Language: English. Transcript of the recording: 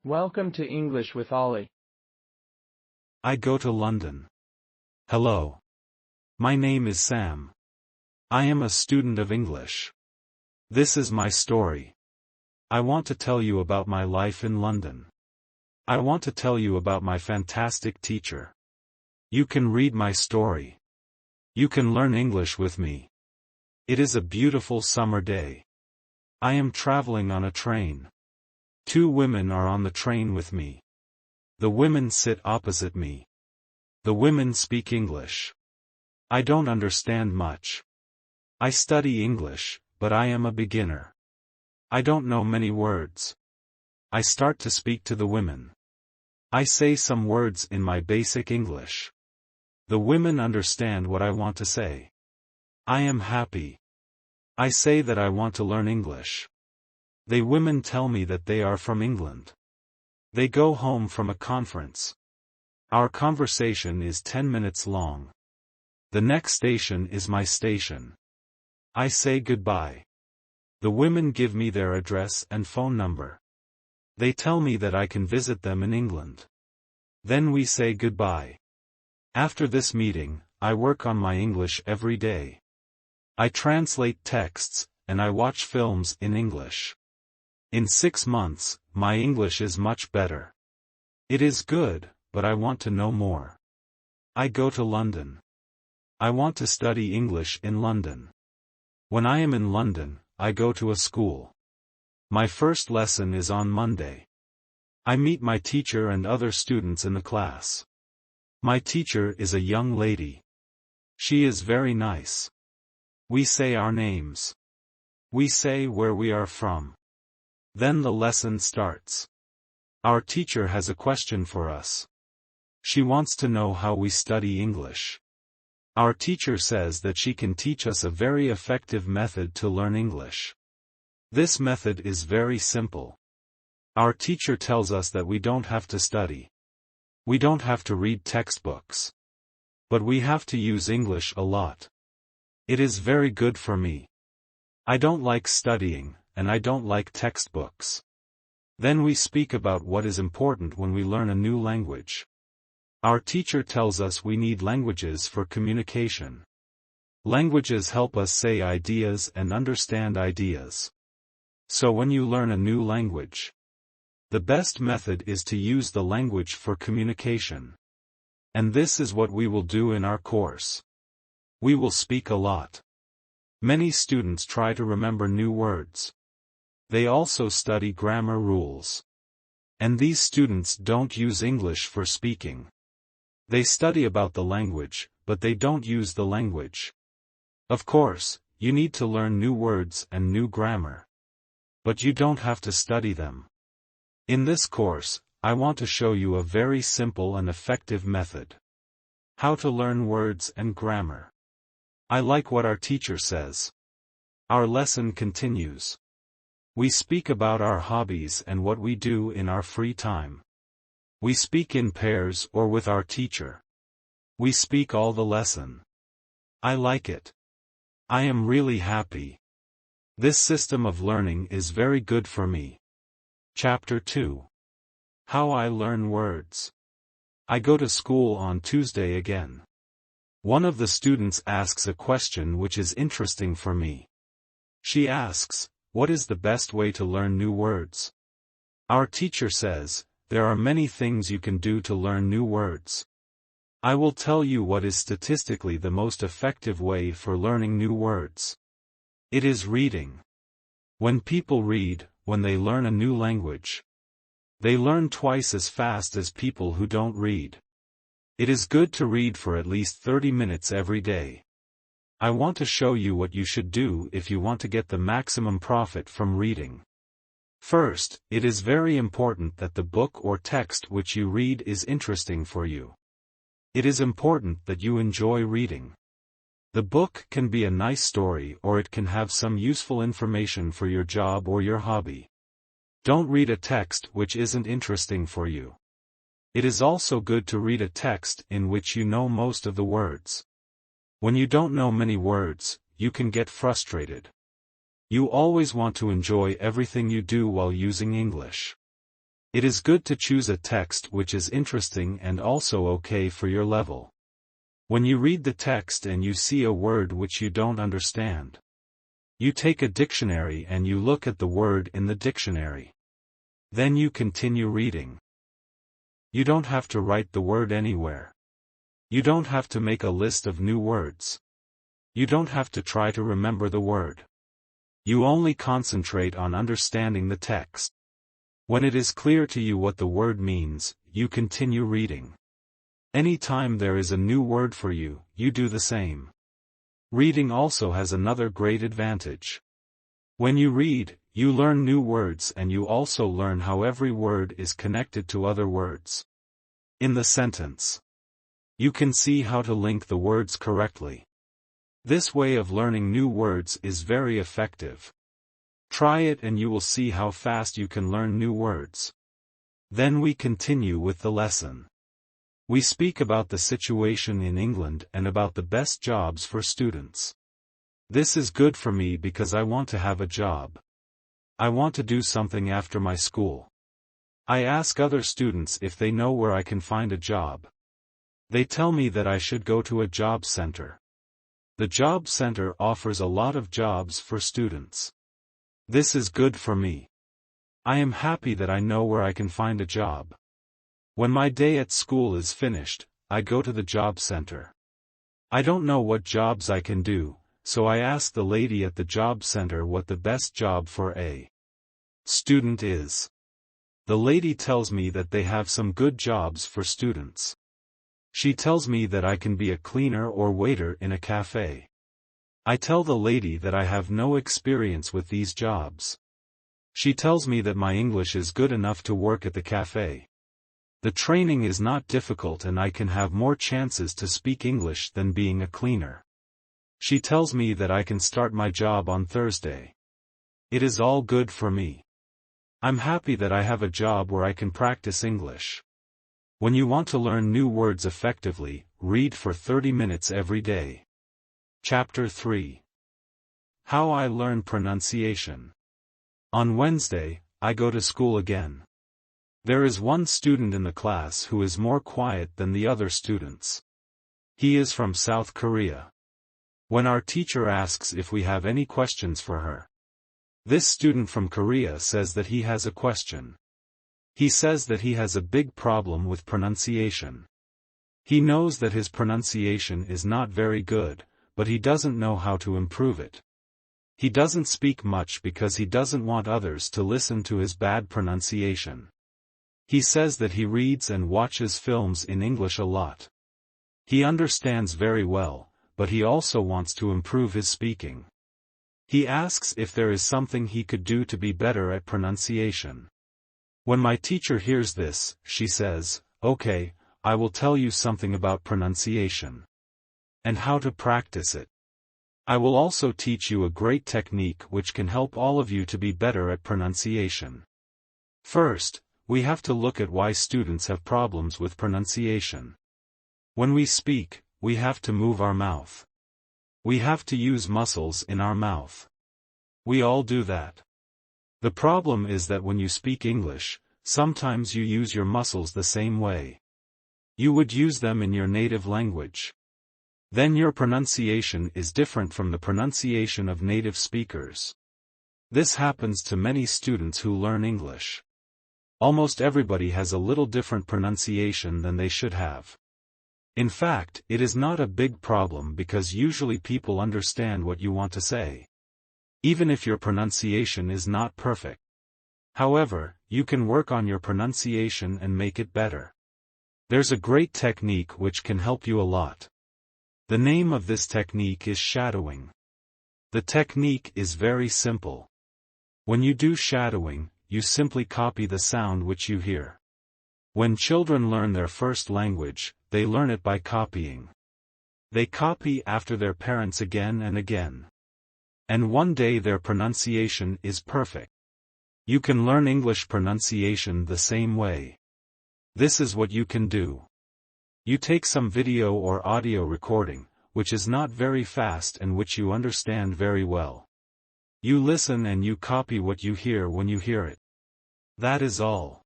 Welcome to English with Ollie. I go to London. Hello. My name is Sam. I am a student of English. This is my story. I want to tell you about my life in London. I want to tell you about my fantastic teacher. You can read my story. You can learn English with me. It is a beautiful summer day. I am traveling on a train. Two women are on the train with me. The women sit opposite me. The women speak English. I don't understand much. I study English, but I am a beginner. I don't know many words. I start to speak to the women. I say some words in my basic English. The women understand what I want to say. I am happy. I say that I want to learn English. The women tell me that they are from England. They go home from a conference. Our conversation is 10 minutes long. The next station is my station. I say goodbye. The women give me their address and phone number. They tell me that I can visit them in England. Then we say goodbye. After this meeting, I work on my English every day. I translate texts, and I watch films in English. In 6 months, my English is much better. It is good, but I want to know more. I go to London. I want to study English in London. When I am in London, I go to a school. My first lesson is on Monday. I meet my teacher and other students in the class. My teacher is a young lady. She is very nice. We say our names. We say where we are from. Then the lesson starts. Our teacher has a question for us. She wants to know how we study English. Our teacher says that she can teach us a very effective method to learn English. This method is very simple. Our teacher tells us that we don't have to study. We don't have to read textbooks. But we have to use English a lot. It is very good for me. I don't like studying, and I don't like textbooks. Then we speak about what is important when we learn a new language. Our teacher tells us we need languages for communication. Languages help us say ideas and understand ideas. So when you learn a new language, the best method is to use the language for communication. And this is what we will do in our course. We will speak a lot. Many students try to remember new words. They also study grammar rules. And these students don't use English for speaking. They study about the language, but they don't use the language. Of course, you need to learn new words and new grammar. But you don't have to study them. In this course, I want to show you a very simple and effective method. How to learn words and grammar. I like what our teacher says. Our lesson continues. We speak about our hobbies and what we do in our free time. We speak in pairs or with our teacher. We speak all the lesson. I like it. I am really happy. This system of learning is very good for me. Chapter 2. How I learn words. I go to school on Tuesday again. One of the students asks a question which is interesting for me. She asks, what is the best way to learn new words? Our teacher says, there are many things you can do to learn new words. I will tell you what is statistically the most effective way for learning new words. It is reading. When people read, when they learn a new language, they learn twice as fast as people who don't read. It is good to read for at least 30 minutes every day. I want to show you what you should do if you want to get the maximum profit from reading. First, it is very important that the book or text which you read is interesting for you. It is important that you enjoy reading. The book can be a nice story or it can have some useful information for your job or your hobby. Don't read a text which isn't interesting for you. It is also good to read a text in which you know most of the words. When you don't know many words, you can get frustrated. You always want to enjoy everything you do while using English. It is good to choose a text which is interesting and also okay for your level. When you read the text and you see a word which you don't understand, you take a dictionary and you look at the word in the dictionary. Then you continue reading. You don't have to write the word anywhere. You don't have to make a list of new words. You don't have to try to remember the word. You only concentrate on understanding the text. When it is clear to you what the word means, you continue reading. Anytime there is a new word for you, you do the same. Reading also has another great advantage. When you read, you learn new words and you also learn how every word is connected to other words. In the sentence, you can see how to link the words correctly. This way of learning new words is very effective. Try it and you will see how fast you can learn new words. Then we continue with the lesson. We speak about the situation in England and about the best jobs for students. This is good for me because I want to have a job. I want to do something after my school. I ask other students if they know where I can find a job. They tell me that I should go to a job center. The job center offers a lot of jobs for students. This is good for me. I am happy that I know where I can find a job. When my day at school is finished, I go to the job center. I don't know what jobs I can do, so I ask the lady at the job center what the best job for a student is. The lady tells me that they have some good jobs for students. She tells me that I can be a cleaner or waiter in a cafe. I tell the lady that I have no experience with these jobs. She tells me that my English is good enough to work at the cafe. The training is not difficult and I can have more chances to speak English than being a cleaner. She tells me that I can start my job on Thursday. It is all good for me. I'm happy that I have a job where I can practice English. When you want to learn new words effectively, read for 30 minutes every day. Chapter 3. How I learn pronunciation. On Wednesday, I go to school again. There is one student in the class who is more quiet than the other students. He is from South Korea. When our teacher asks if we have any questions for her, this student from Korea says that he has a question. He says that he has a big problem with pronunciation. He knows that his pronunciation is not very good, but he doesn't know how to improve it. He doesn't speak much because he doesn't want others to listen to his bad pronunciation. He says that he reads and watches films in English a lot. He understands very well, but he also wants to improve his speaking. He asks if there is something he could do to be better at pronunciation. When my teacher hears this, she says, "Okay, I will tell you something about pronunciation and how to practice it. I will also teach you a great technique which can help all of you to be better at pronunciation." First, we have to look at why students have problems with pronunciation. When we speak, we have to move our mouth. We have to use muscles in our mouth. We all do that. The problem is that when you speak English, sometimes you use your muscles the same way you would use them in your native language. Then your pronunciation is different from the pronunciation of native speakers. This happens to many students who learn English. Almost everybody has a little different pronunciation than they should have. In fact, it is not a big problem because usually people understand what you want to say, even if your pronunciation is not perfect. However, you can work on your pronunciation and make it better. There's a great technique which can help you a lot. The name of this technique is shadowing. The technique is very simple. When you do shadowing, you simply copy the sound which you hear. When children learn their first language, they learn it by copying. They copy after their parents again and again. And one day their pronunciation is perfect. You can learn English pronunciation the same way. This is what you can do. You take some video or audio recording, which is not very fast and which you understand very well. You listen and you copy what you hear when you hear it. That is all.